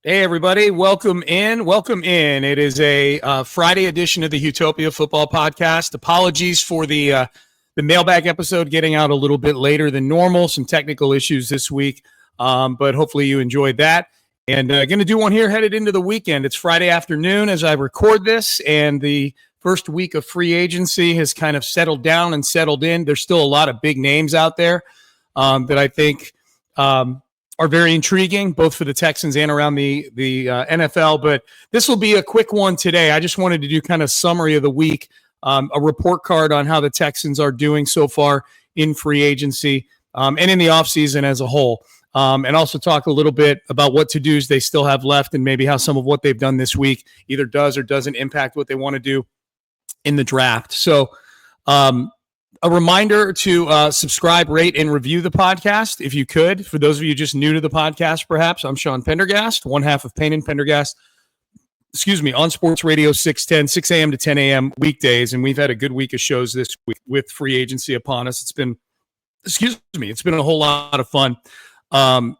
Hey, everybody. Welcome in. Welcome in. It is a Friday edition of the Houtopia Football Podcast. Apologies for the mailbag episode getting out a little bit later than normal. Some technical issues this week, but hopefully you enjoyed that. And going to do one here headed into the weekend. It's Friday afternoon as I record this, and the first week of free agency has kind of settled down and settled in. There's still a lot of big names out there that I think are very intriguing, both for the Texans and around the NFL. But this will be a quick one today. I just wanted to do kind of summary of the week, a report card on how the Texans are doing so far in free agency and in the offseason as a whole. And also talk a little bit about what to-dos they still have left and maybe how some of what they've done this week either does or doesn't impact what they want to do in the draft. So a reminder to subscribe, rate, and review the podcast, if you could. For those of you just new to the podcast, perhaps, I'm Sean Pendergast, one half of Payne and Pendergast, on Sports Radio 610, 6 a.m. to 10 a.m. weekdays, and we've had a good week of shows this week with free agency upon us. It's been a whole lot of fun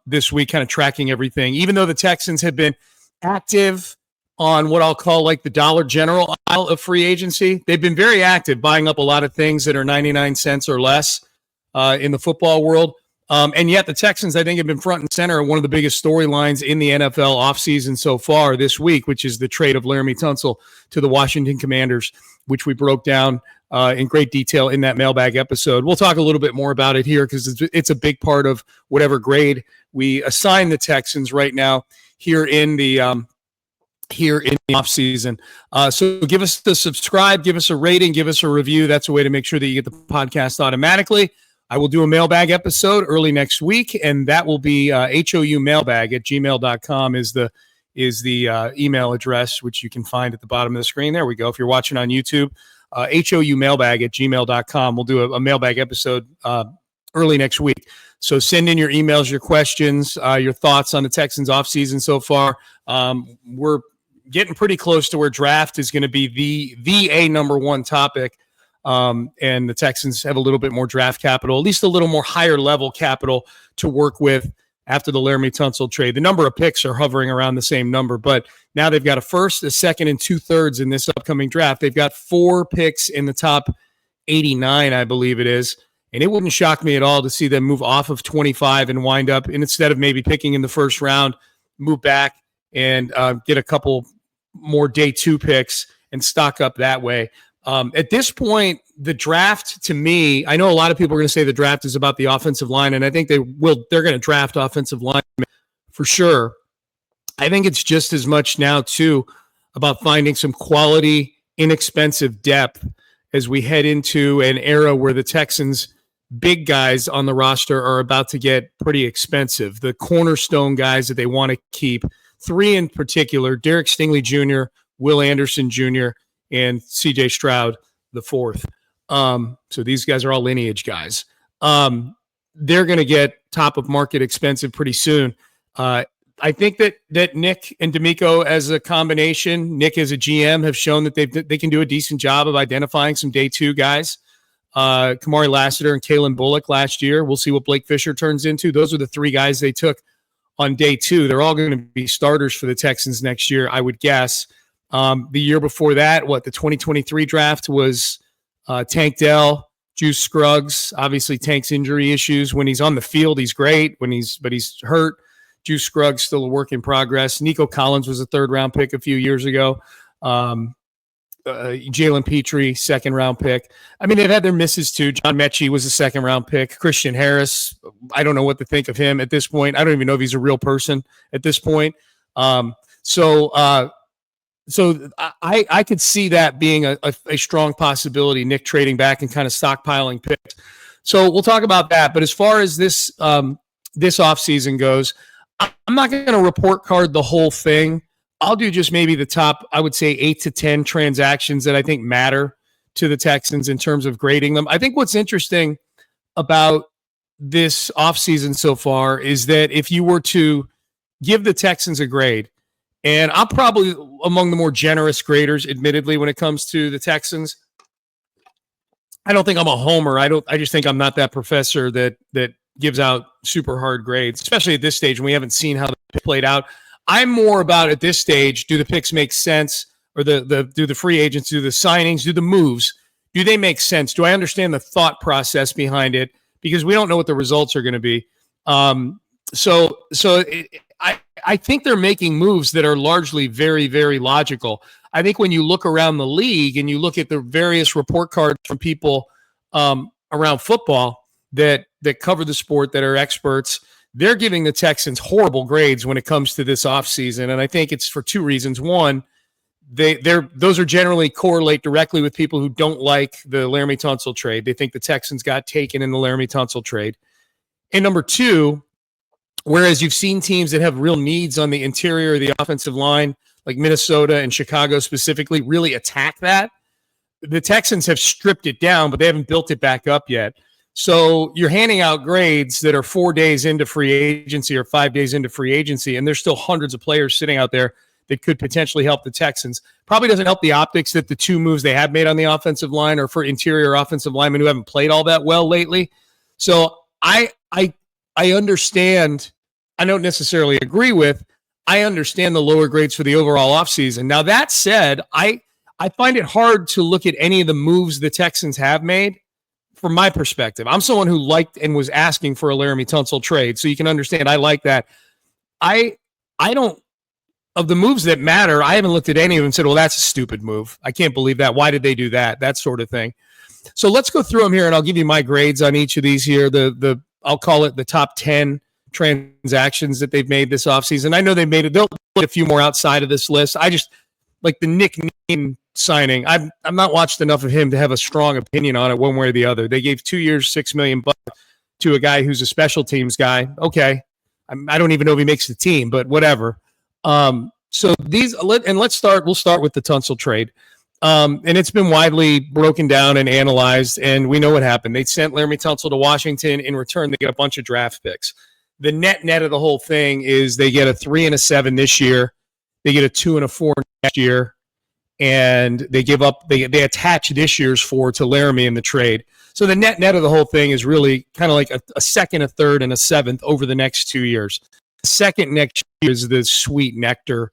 this week, kind of tracking everything. Even though the Texans have been active on what I'll call like the Dollar General aisle of free agency, they've been very active buying up a lot of things that are 99 cents or less in the football world. And yet the Texans, I think, have been front and center of one of the biggest storylines in the NFL offseason so far this week, which is the trade of Laremy Tunsil to the Washington Commanders, which we broke down in great detail in that mailbag episode. We'll talk a little bit more about it here because it's a big part of whatever grade we assign the Texans right now here in the offseason. So give us the subscribe, give us a rating, give us a review. That's a way to make sure that you get the podcast automatically. I will do a mailbag episode early next week, and that will be houmailbag@gmail.com is the email address, which you can find at the bottom of the screen. There we go. If you're watching on YouTube, houmailbag@gmail.com. We'll do a mailbag episode early next week. So send in your emails, your questions, your thoughts on the Texans offseason so far. We're getting pretty close to where draft is going to be the number one topic. And the Texans have a little bit more draft capital, at least a little more higher level capital to work with after the Laremy Tunsil trade. The number of picks are hovering around the same number, but now they've got a first, a second, and 2/3 in this upcoming draft. They've got 4 picks in the top 89, I believe it is. And it wouldn't shock me at all to see them move off of 25 and wind up, and instead of maybe picking in the first round, move back and get a couple more day 2 picks and stock up that way. At this point, the draft, to me, I know a lot of people are going to say the draft is about the offensive line, and I think they're going to draft offensive linemen for sure. I think it's just as much now, too, about finding some quality, inexpensive depth as we head into an era where the Texans' big guys on the roster are about to get pretty expensive. The cornerstone guys that they want to keep, 3 in particular, Derek Stingley Jr., Will Anderson Jr., and C.J. Stroud the 4th. So these guys are all lineage guys. They're going to get top of market expensive pretty soon. I think that Nick and D'Amico as a combination, Nick as a GM, have shown that they can do a decent job of identifying some day 2 guys. Kamari Lassiter and Kalen Bullock last year. We'll see what Blake Fisher turns into. Those are the 3 guys they took on day 2. They're all going to be starters for the Texans next year, I would guess. The year before that, the 2023 draft was Tank Dell, Juice Scruggs. Obviously, Tank's injury issues. When he's on the field, he's great. But he's hurt. Juice Scruggs still a work in progress. Nico Collins was a 3rd-round pick a few years ago. Jalen Petrie, 2nd-round pick. I mean, they've had their misses too. John Mechie was a 2nd-round pick. Christian Harris, I don't know what to think of him at this point. I don't even know if he's a real person at this point. So I could see that being a strong possibility, Nick trading back and kind of stockpiling picks. So we'll talk about that. But as far as this offseason goes, I'm not going to report card the whole thing. I'll do just maybe the top, I would say 8 to 10 transactions that I think matter to the Texans in terms of grading them. I think what's interesting about this offseason so far is that if you were to give the Texans a grade, and I'm probably among the more generous graders, admittedly, when it comes to the Texans. I don't think I'm a homer. I just think I'm not that professor that gives out super hard grades, especially at this stage when we haven't seen how they played out. I'm more about at this stage, do the picks make sense? Or do the free agents, do the signings, do the moves, do they make sense? Do I understand the thought process behind it? Because we don't know what the results are going to be. I think they're making moves that are largely very, very logical. I think when you look around the league and you look at the various report cards from people around football that cover the sport, that are experts, they're giving the Texans horrible grades when it comes to this offseason. And I think it's for two reasons. One, those are generally correlate directly with people who don't like the Laramie Tunsil trade. They think the Texans got taken in the Laramie Tunsil trade. And number two, whereas you've seen teams that have real needs on the interior of the offensive line, like Minnesota and Chicago specifically, really attack that, the Texans have stripped it down, but they haven't built it back up yet. So you're handing out grades that are 4 days into free agency or 5 days into free agency, and there's still hundreds of players sitting out there that could potentially help the Texans. Probably doesn't help the optics that the two moves they have made on the offensive line are for interior offensive linemen who haven't played all that well lately. So I understand. I don't necessarily agree with. I understand the lower grades for the overall offseason. Now, that said, I find it hard to look at any of the moves the Texans have made from my perspective. I'm someone who liked and was asking for a Laramie Tunsil trade, so you can understand I like that. I don't. Of the moves that matter, I haven't looked at any of them and said, well, that's a stupid move. I can't believe that. Why did they do that? That sort of thing. So let's go through them here, and I'll give you my grades on each of these here. I'll call it the top 10 transactions that they've made this offseason. I know they've made it. They'll put a few more outside of this list. I just like the Nick Needham signing. I've not watched enough of him to have a strong opinion on it one way or the other. They gave 2 years, $6 million to a guy who's a special teams guy. Okay. I don't even know if he makes the team, but whatever. So we'll start with the Tunsil trade. And it's been widely broken down and analyzed, and we know what happened. They sent Laramie Tunsil to Washington. In return, they get a bunch of draft picks. The net of the whole thing is they get a 3 and a 7 this year. They get a 2 and a 4 next year, and they attach this year's 4 to Laramie in the trade. So the net of the whole thing is really kind of like a second, a third, and a seventh over the next 2 years. The second next year is the sweet nectar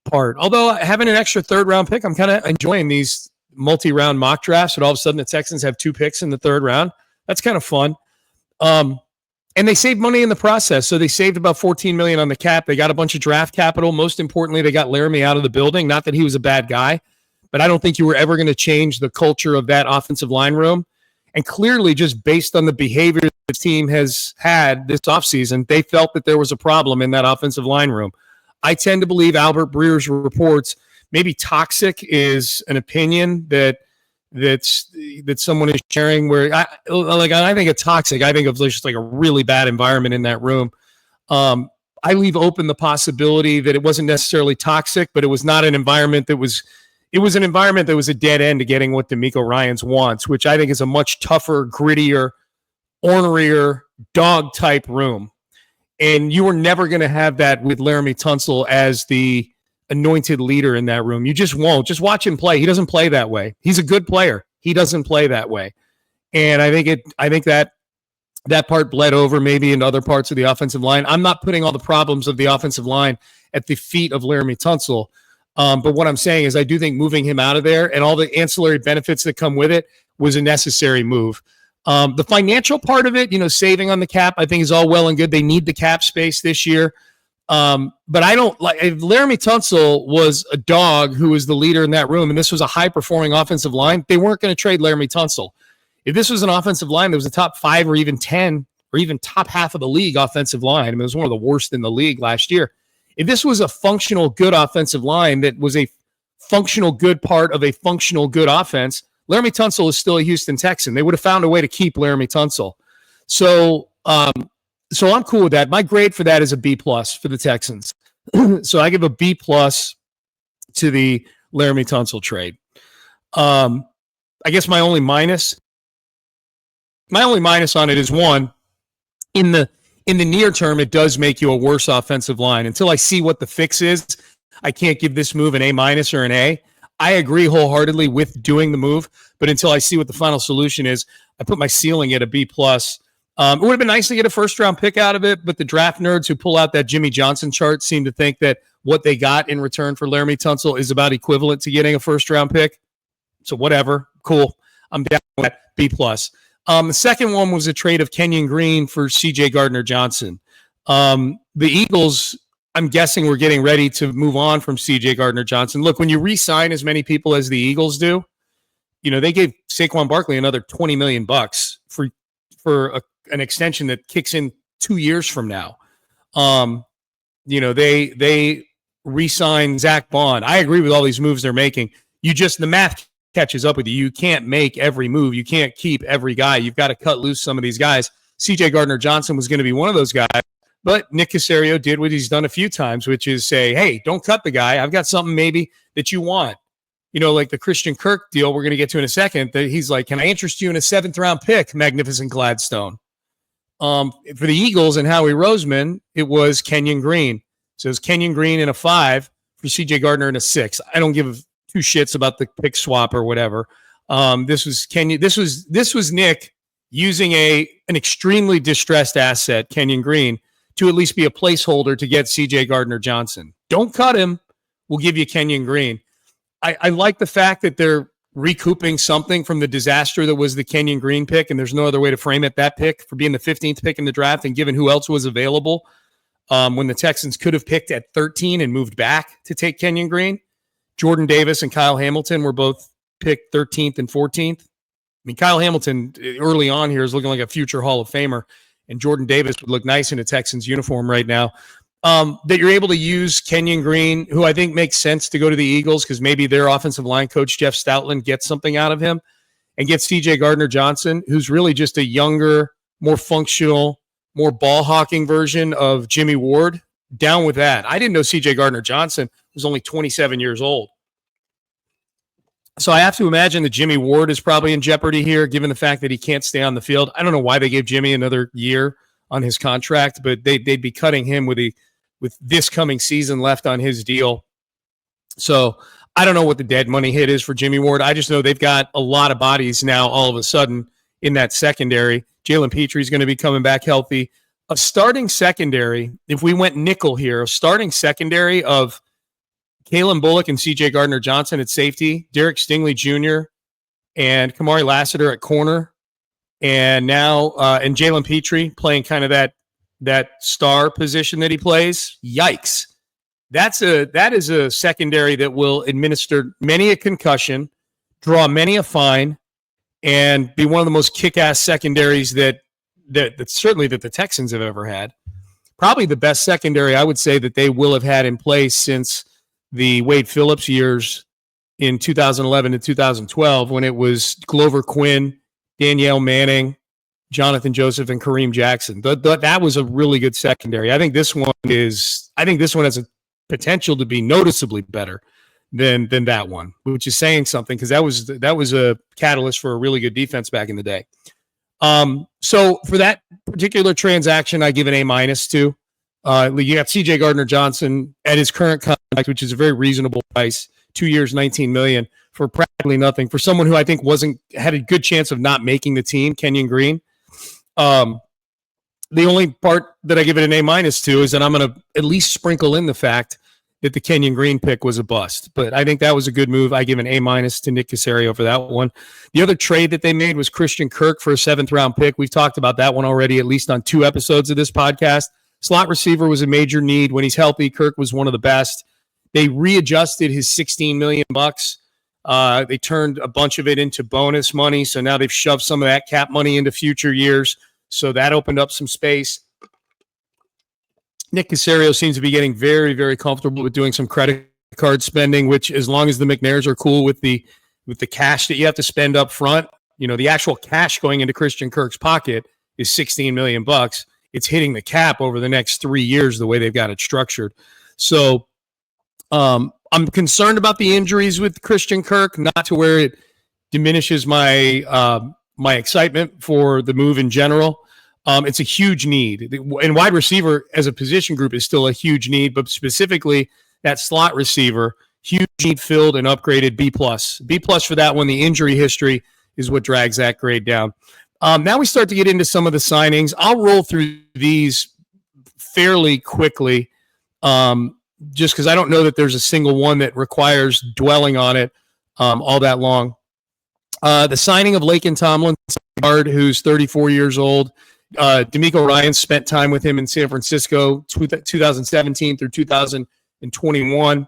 part. Although having an extra third-round pick, I'm kind of enjoying these multi-round mock drafts, and all of a sudden the Texans have 2 picks in the third round. That's kind of fun. And they saved money in the process. So they saved about $14 million on the cap. They got a bunch of draft capital. Most importantly, they got Laramie out of the building. Not that he was a bad guy, but I don't think you were ever going to change the culture of that offensive line room. And clearly, just based on the behavior the team has had this offseason, they felt that there was a problem in that offensive line room. I tend to believe Albert Breer's reports, maybe toxic is an opinion that someone is sharing, where I think it's toxic. I think of just like a really bad environment in that room. I leave open the possibility that it wasn't necessarily toxic, but it was not an environment that was. It was an environment that was a dead end to getting what DeMeco Ryans wants, which I think is a much tougher, grittier, ornerier, dog-type room. And you were never going to have that with Laramie Tunsil as the anointed leader in that room. You just won't. Just watch him play. He doesn't play that way. He's a good player. He doesn't play that way. And I think that part bled over maybe in other parts of the offensive line. I'm not putting all the problems of the offensive line at the feet of Laramie Tunsil. But what I'm saying is I do think moving him out of there and all the ancillary benefits that come with it was a necessary move. The financial part of it, saving on the cap, I think is all well and good. They need the cap space this year. But I don't like, if Laramie Tunsil was a dog who was the leader in that room and this was a high-performing offensive line, they weren't going to trade Laramie Tunsil. If this was an offensive line that was a top 5 or even 10 or even top half of the league offensive line, I mean, it was one of the worst in the league last year. If this was a functional, good offensive line that was a functional, good part of a functional, good offense, Laramie Tunsil is still a Houston Texan. They would have found a way to keep Laramie Tunsil. So I'm cool with that. My grade for that is a B+ for the Texans. So I give a B+ to the Laramie Tunsil trade. I guess my only minus on it is one, in the near term, it does make you a worse offensive line. Until I see what the fix is, I can't give this move an A- or an A. I agree wholeheartedly with doing the move, but until I see what the final solution is, I put my ceiling at a B+. It would have been nice to get a first-round pick out of it, but the draft nerds who pull out that Jimmy Johnson chart seem to think that what they got in return for Laramie Tunsil is about equivalent to getting a first-round pick. So whatever, cool. I'm down with that. B+. The second one was a trade of Kenyon Green for C.J. Gardner-Johnson. The Eagles, I'm guessing, were getting ready to move on from C.J. Gardner-Johnson. Look, when you re-sign as many people as the Eagles do, they gave Saquon Barkley another $20 million for an extension that kicks in 2 years from now. They re-sign Zach Bond. I agree with all these moves they're making. The math catches up with you. You can't make every move. You can't keep every guy. You've got to cut loose some of these guys. C.J. Gardner-Johnson was going to be one of those guys, but Nick Caserio did what he's done a few times, which is say, hey, don't cut the guy. I've got something maybe that you want. Like the Christian Kirk deal we're going to get to in a second, that he's like, can I interest you in a 7th-round pick, Magnificent Gladstone? For the Eagles and Howie Roseman, it was Kenyon Green. So it was Kenyon Green in a 5 for C.J. Gardner in a 6. I don't give two shits about the pick swap or whatever. This was Kenyon. This was Nick using an extremely distressed asset, Kenyon Green, to at least be a placeholder to get C.J. Gardner-Johnson. Don't cut him. We'll give you Kenyon Green. I like the fact that they're recouping something from the disaster that was the Kenyon Green pick, and there's no other way to frame it, that pick, for being the 15th pick in the draft and given who else was available when the Texans could have picked at 13 and moved back to take Kenyon Green. Jordan Davis and Kyle Hamilton were both picked 13th and 14th. I mean, Kyle Hamilton early on here is looking like a future Hall of Famer, and Jordan Davis would look nice in a Texans uniform right now. That you're able to use Kenyon Green, who I think makes sense to go to the Eagles because maybe their offensive line coach, Jeff Stoutland, gets something out of him, and get C.J. Gardner-Johnson, who's really just a younger, more functional, more ball-hawking version of Jimmy Ward. Down with that. I didn't know C.J. Gardner-Johnson was only 27 years old. So I have to imagine that Jimmy Ward is probably in jeopardy here, given the fact that he can't stay on the field. I don't know why they gave Jimmy another year on his contract, but they'd be cutting him with this coming season left on his deal. So I don't know what the dead money hit is for Jimmy Ward. I just know they've got a lot of bodies now all of a sudden in that secondary. Jalen Petrie is going to be coming back healthy. A starting secondary, if we went nickel here, a starting secondary of Kalen Bullock and C.J. Gardner-Johnson at safety, Derek Stingley Jr. and Kamari Lassiter at corner, and now and Jalen Petrie playing kind of that star position that he plays. Yikes. That is a secondary that will administer many a concussion, draw many a fine, and be one of the most kick-ass secondaries that certainly that the Texans have ever had. Probably the best secondary I would say that they will have had in place since the Wade Phillips years in 2011 to 2012, when it was Glover Quinn, Danielle Manning, Jonathan Joseph, and Kareem Jackson. That was a really good secondary. I think this one has a potential to be noticeably better than that one, which is saying something, because that was a catalyst for a really good defense back in the day. So for that particular transaction, I give an A- to. You got C.J. Gardner-Johnson at his current contract, which is a very reasonable price, 2 years, $19 million, for practically nothing. For someone who I think had a good chance of not making the team, Kenyon Green. The only part that I give it an A- to is that I'm going to at least sprinkle in the fact that the Kenyon Green pick was a bust. But I think that was a good move. I give an A- to Nick Caserio for that one. The other trade that they made was Christian Kirk for a 7th-round pick. We've talked about that one already, at least on 2 episodes of this podcast. Slot receiver was a major need. When he's healthy, Kirk was one of the best. They readjusted his $16 million. They turned a bunch of it into bonus money, so now they've shoved some of that cap money into future years, so that opened up some space. Nick Caserio seems to be getting very, very comfortable with doing some credit card spending, which, as long as the McNairs are cool with the cash that you have to spend up front, the actual cash going into Christian Kirk's pocket is $16 million. It's hitting the cap over the next 3 years the way they've got it structured. So I'm concerned about the injuries with Christian Kirk, not to where it diminishes my my excitement for the move in general. It's a huge need. And wide receiver as a position group is still a huge need, but specifically that slot receiver, huge need filled and upgraded B+. B+ for that one. The injury history is what drags that grade down. Now we start to get into some of the signings. I'll roll through these fairly quickly, just because I don't know that there's a single one that requires dwelling on it all that long. The signing of Laken Tomlinson, who's 34 years old. D'Amico Ryan spent time with him in San Francisco 2017 through 2021.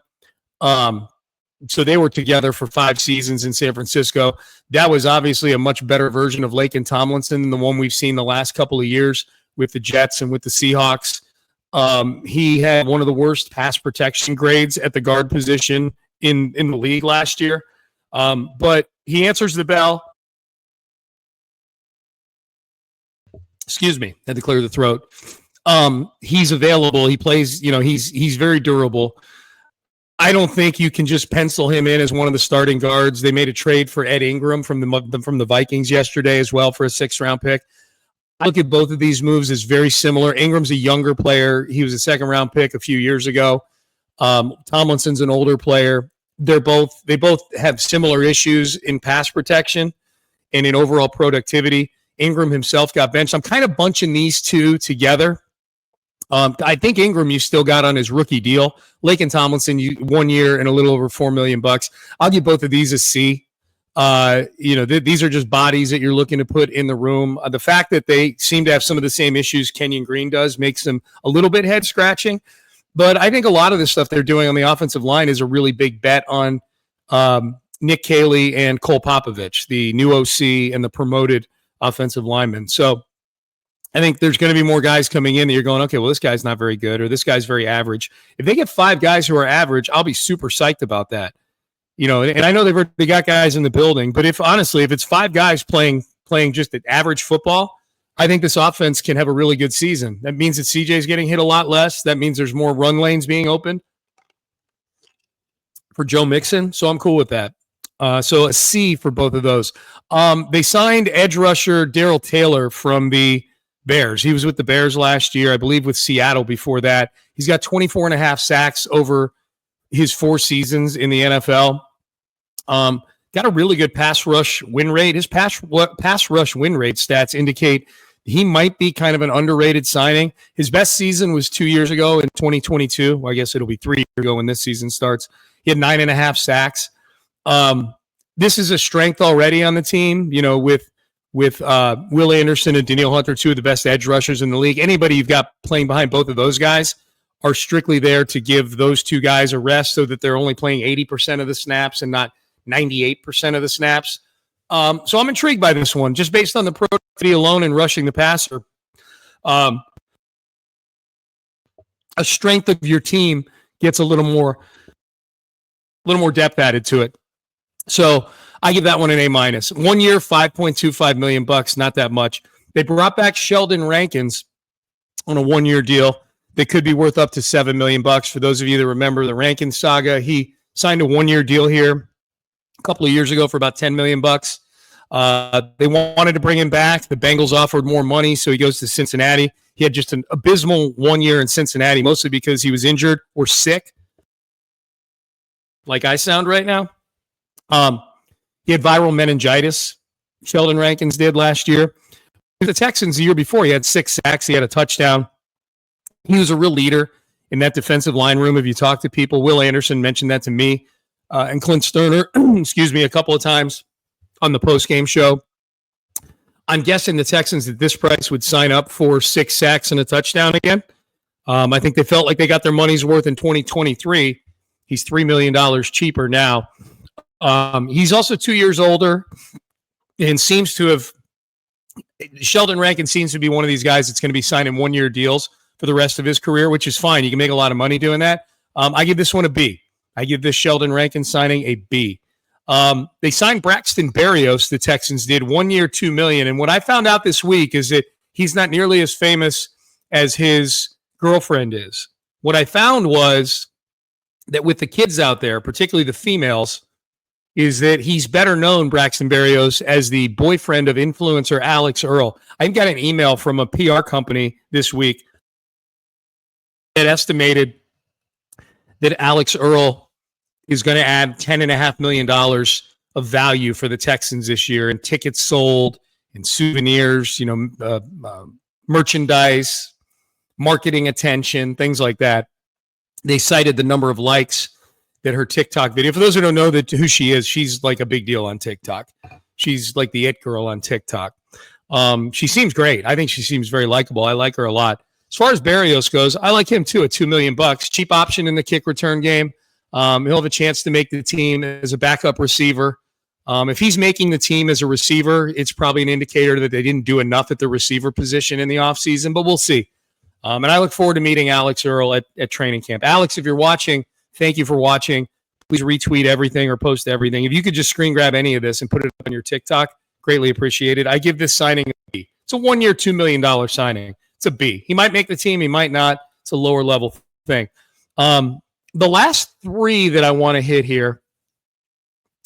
So they were together for 5 seasons in San Francisco. That was obviously a much better version of Laken Tomlinson than the one we've seen the last couple of years with the Jets and with the Seahawks. He had one of the worst pass protection grades at the guard position in the league last year. But he answers the bell. Excuse me, had to clear the throat. He's available. He plays, he's very durable. I don't think you can just pencil him in as one of the starting guards. They made a trade for Ed Ingram from the Vikings yesterday as well for a 6th-round pick. I look at both of these moves as very similar. Ingram's a younger player. He was a 2nd-round pick a few years ago. Tomlinson's an older player. They both have similar issues in pass protection and in overall productivity. Ingram himself got benched. I'm kind of bunching these two together. I think Ingram you still got on his rookie deal. Laken Tomlinson, 1 year and a little over $4 million. I'll give both of these a C. These are just bodies that you're looking to put in the room. The fact that they seem to have some of the same issues Kenyon Green does makes them a little bit head scratching. But I think a lot of the stuff they're doing on the offensive line is a really big bet on Nick Caley and Cole Popovich, the new OC and the promoted offensive lineman. So I think there's going to be more guys coming in that you're going, okay, well, this guy's not very good or this guy's very average. If they get 5 guys who are average, I'll be super psyched about that. And I know they got guys in the building, but if it's 5 guys playing just average football, I think this offense can have a really good season. That means that CJ's getting hit a lot less. That means there's more run lanes being opened for Joe Mixon. So I'm cool with that. So a C for both of those. They signed edge rusher Darrell Taylor from the Bears. He was with the Bears last year, I believe with Seattle before that. He's got 24.5 sacks over his 4 seasons in the NFL. Got a really good pass rush win rate. His pass rush win rate stats indicate he might be kind of an underrated signing. His best season was 2 years ago in 2022. Well, I guess it'll be 3 years ago when this season starts. He had 9.5 sacks. This is a strength already on the team, with Will Anderson and Danielle Hunter, 2 of the best edge rushers in the league. Anybody you've got playing behind both of those guys are strictly there to give those 2 guys a rest so that they're only playing 80% of the snaps and not 98% of the snaps. So I'm intrigued by this one, just based on the productivity alone and rushing the passer. A strength of your team gets a little more depth added to it. So I give that one an A-. 1 year, $5.25 million, not that much. They brought back Sheldon Rankins on a 1-year deal that could be worth up to $7 million. For those of you that remember the Rankins saga, he signed a 1-year deal here a couple of years ago for about $10 million. They wanted to bring him back. The Bengals offered more money, so he goes to Cincinnati. He had just an abysmal 1 year in Cincinnati, mostly because he was injured or sick, like I sound right now. He had viral meningitis. Sheldon Rankins did last year. The Texans the year before, he had 6 sacks. He had a touchdown. He was a real leader in that defensive line room. If you talk to people, Will Anderson mentioned that to me and Clint Stoerner, a couple of times on the post-game show. I'm guessing the Texans at this price would sign up for 6 sacks and a touchdown again. I think they felt like they got their money's worth in 2023. He's $3 million cheaper now. He's also 2 years older and seems to have – Sheldon Rankin seems to be one of these guys that's going to be signing 1-year deals for the rest of his career, which is fine. You can make a lot of money doing that. I give this one a B. I give this Sheldon Rankin signing a B. They signed Braxton Berrios, the Texans did, 1 year, $2 million. And what I found out this week is that he's not nearly as famous as his girlfriend is. What I found was that with the kids out there, particularly the females, is that he's better known, Braxton Berrios, as the boyfriend of influencer Alex Earl. I got an email from a PR company this week that estimated that Alex Earl is going to add $10.5 million of value for the Texans this year in tickets sold and souvenirs, merchandise, marketing attention, things like that. They cited the number of likes that her TikTok video. For those who don't know who she is, she's like a big deal on TikTok. She's like the it girl on TikTok. She seems great. I think she seems very likable. I like her a lot. As far as Berrios goes, I like him too at $2 million. Cheap option in the kick return game. He'll have a chance to make the team as a backup receiver. If he's making the team as a receiver, it's probably an indicator that they didn't do enough at the receiver position in the offseason, but we'll see. And I look forward to meeting Alex Earl at training camp. Alex, if you're watching, thank you for watching. Please retweet everything or post everything. If you could just screen grab any of this and put it up on your TikTok, greatly appreciated. I give this signing a B. It's a 1 year, $2 million signing. It's a B. He might make the team. He might not. It's a lower level thing. The last three that I want to hit here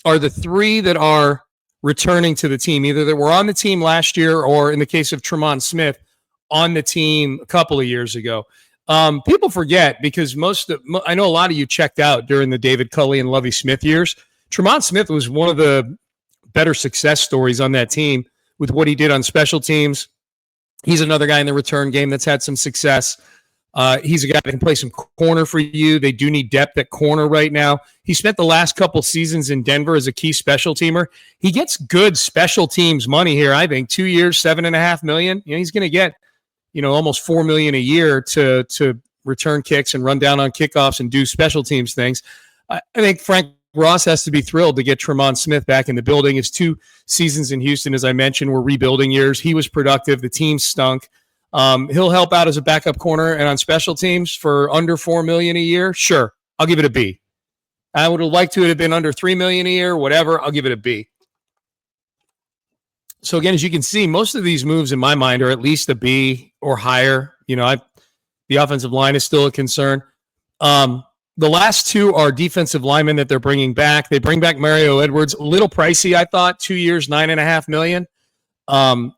are the three that are returning to the team, either that were on the team last year or, in the case of Tremont Smith, on the team a couple of years ago. People forget because I know a lot of you checked out during the David Culley and Lovie Smith years. Tremont Smith was one of the better success stories on that team with what he did on special teams. He's another guy in the return game that's had some success. He's a guy that can play some corner for you. They do need depth at corner right now. He spent the last couple seasons in Denver as a key special teamer. He gets good special teams money here, I think. 2 years, $7.5 million. He's going to get almost $4 million a year to return kicks and run down on kickoffs and do special teams things. I think Frank Ross has to be thrilled to get Tremont Smith back in the building. His 2 seasons in Houston, as I mentioned, were rebuilding years. He was productive. The team stunk. He'll help out as a backup corner and on special teams for under $4 million a year. Sure, I'll give it a B. I would have liked to have been under $3 million a year, whatever. I'll give it a B. So again, as you can see, most of these moves in my mind are at least a B or higher. The offensive line is still a concern. The last 2 are defensive linemen that they're bringing back. They bring back Mario Edwards, a little pricey, I thought. 2 years, $9.5 million. I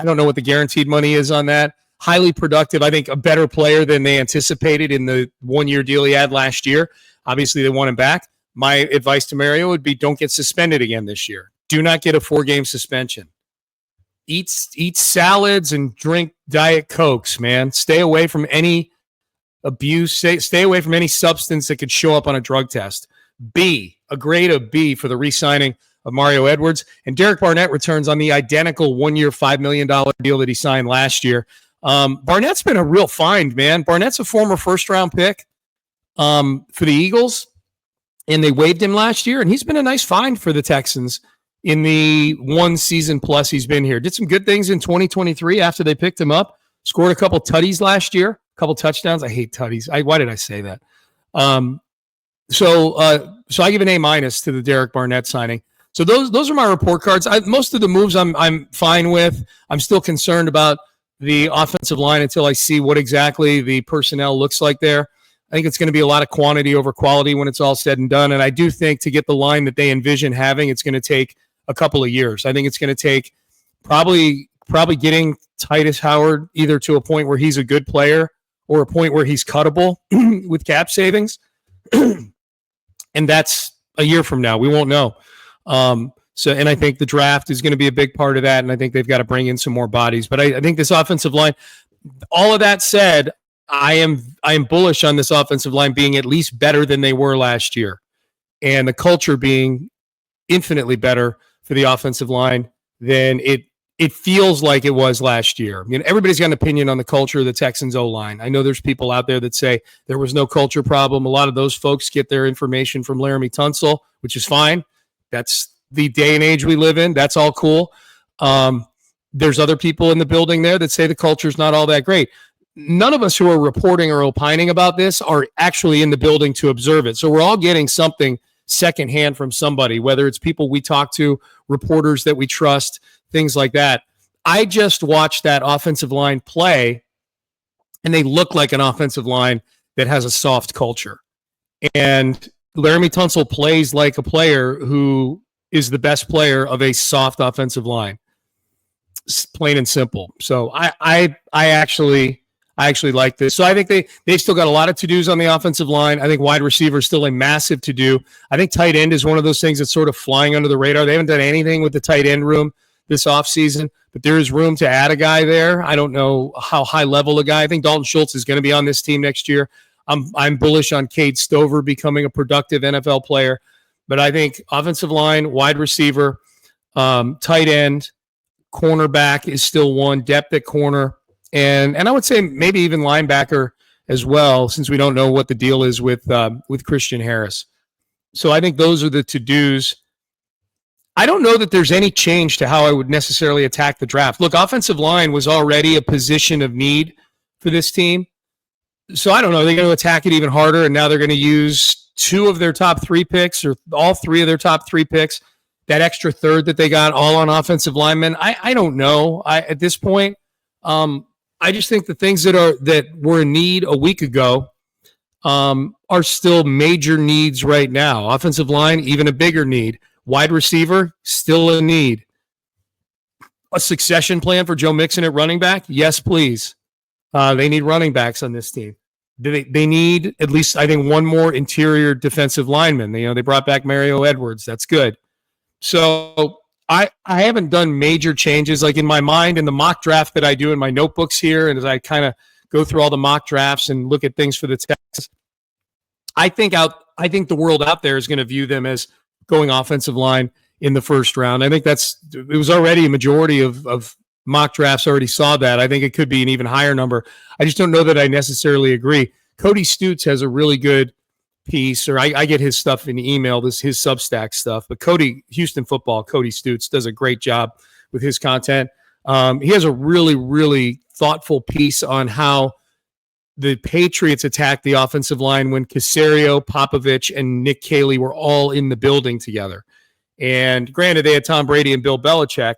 don't know what the guaranteed money is on that. Highly productive. I think a better player than they anticipated in the 1 year deal he had last year. Obviously, they want him back. My advice to Mario would be don't get suspended again this year. Do not get a 4-game suspension. Eat salads and drink Diet Cokes, man. Stay away from any abuse. Stay away from any substance that could show up on a drug test. B, a grade of B for the re-signing of Mario Edwards. And Derek Barnett returns on the identical 1 year, $5 million deal that he signed last year. Barnett's been a real find, man. Barnett's a former first-round pick for the Eagles, and they waived him last year, and he's been a nice find for the Texans in the 1 season plus he's been here. Did some good things in 2023 after they picked him up. Scored a couple tutties last year, a couple touchdowns. I hate tutties. Why did I say that? So I give an A- to the Derek Barnett signing. So those are my report cards. Most of the moves I'm fine with. I'm still concerned about the offensive line until I see what exactly the personnel looks like there. I think it's going to be a lot of quantity over quality when it's all said and done. And I do think to get the line that they envision having, it's going to take a couple of years. I think it's going to take probably getting Titus Howard either to a point where he's a good player or a point where he's cuttable with cap savings. And that's a year from now. We won't know. And I think the draft is going to be a big part of that. And I think they've got to bring in some more bodies. But I think this offensive line, all of that said, I am bullish on this offensive line being at least better than they were last year, and the culture being infinitely better for the offensive line than it feels like it was last year. Everybody's got an opinion on the culture of the Texans O-line. I know there's people out there that say there was no culture problem. A lot of those folks get their information from Laramie Tunsil, which is fine. That's the day and age we live in. That's all cool. There's other people in the building there that say the culture's not all that great. None of us who are reporting or opining about this are actually in the building to observe it. So we're all getting something secondhand from somebody, whether it's people we talk to, reporters that we trust, things like that. I just watched that offensive line play, and they look like an offensive line that has a soft culture. And Laramie Tunsil plays like a player who is the best player of a soft offensive line. It's plain and simple. So I actually like this. So I think they've still got a lot of to-dos on the offensive line. I think wide receiver is still a massive to-do. I think tight end is one of those things that's sort of flying under the radar. They haven't done anything with the tight end room this offseason, but there is room to add a guy there. I don't know how high level a guy. I think Dalton Schultz is going to be on this team next year. I'm bullish on Cade Stover becoming a productive NFL player, but I think offensive line, wide receiver, tight end, cornerback is still one, depth at corner, and I would say maybe even linebacker as well, since we don't know what the deal is with Christian Harris. So I think those are the to-dos. I don't know that there's any change to how I would necessarily attack the draft. Look, offensive line was already a position of need for this team. So I don't know. They're going to attack it even harder, and now they're going to use 2 of their top 3 picks or all 3 of their top 3 picks, that extra third that they got all on offensive linemen. I don't know. At this point, I just think the things that were in need a week ago are still major needs right now. Offensive line, even a bigger need. Wide receiver, still a need. A succession plan for Joe Mixon at running back? Yes, please. They need running backs on this team. They need at least, I think, one more interior defensive lineman. They brought back Mario Edwards. That's good. So I haven't done major changes. Like in my mind, in the mock draft that I do in my notebooks here, and as I kind of go through all the mock drafts and look at things for the Texans, I think the world out there is going to view them as going offensive line in the first round. I think it was already a majority of mock drafts already saw that. I think it could be an even higher number. I just don't know that I necessarily agree. Cody Stutes has a really good piece, or I get his stuff in email, his Substack stuff, but Houston Football, Cody Stutes does a great job with his content. He has a really, really thoughtful piece on how the Patriots attacked the offensive line when Caserio, Popovich, and Nick Caley were all in the building together. And granted, they had Tom Brady and Bill Belichick,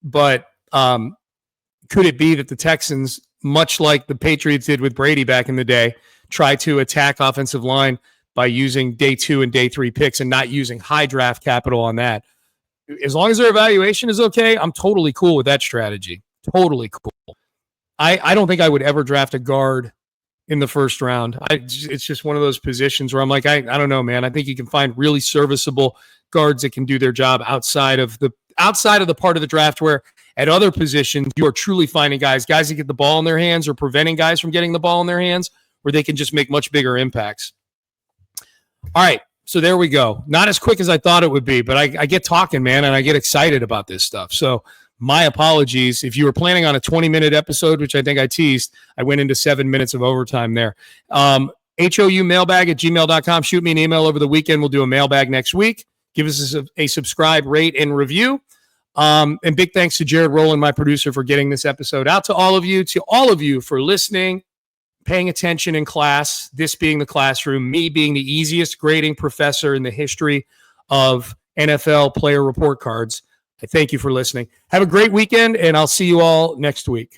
but could it be that the Texans, much like the Patriots did with Brady back in the day, try to attack offensive line by using day 2 and day 3 picks and not using high draft capital on that? As long as their evaluation is okay, I'm totally cool with that strategy. Totally cool. I don't think I would ever draft a guard in the first round. It's just one of those positions where I'm like, I don't know, man. I think you can find really serviceable guards that can do their job outside of the part of the draft where at other positions you are truly finding guys that get the ball in their hands or preventing guys from getting the ball in their hands where they can just make much bigger impacts. All right, so there we go. Not as quick as I thought it would be, but I get talking, man, and I get excited about this stuff. So my apologies. If you were planning on a 20-minute episode, which I think I teased, I went into 7 minutes of overtime there. HOUmailbag@gmail.com. Shoot me an email over the weekend. We'll do a mailbag next week. Give us a subscribe, rate, and review. And big thanks to Jared Rowland, my producer, for getting this episode out to all of you for listening, paying attention in class, this being the classroom, me being the easiest grading professor in the history of NFL player report cards. I thank you for listening. Have a great weekend, and I'll see you all next week.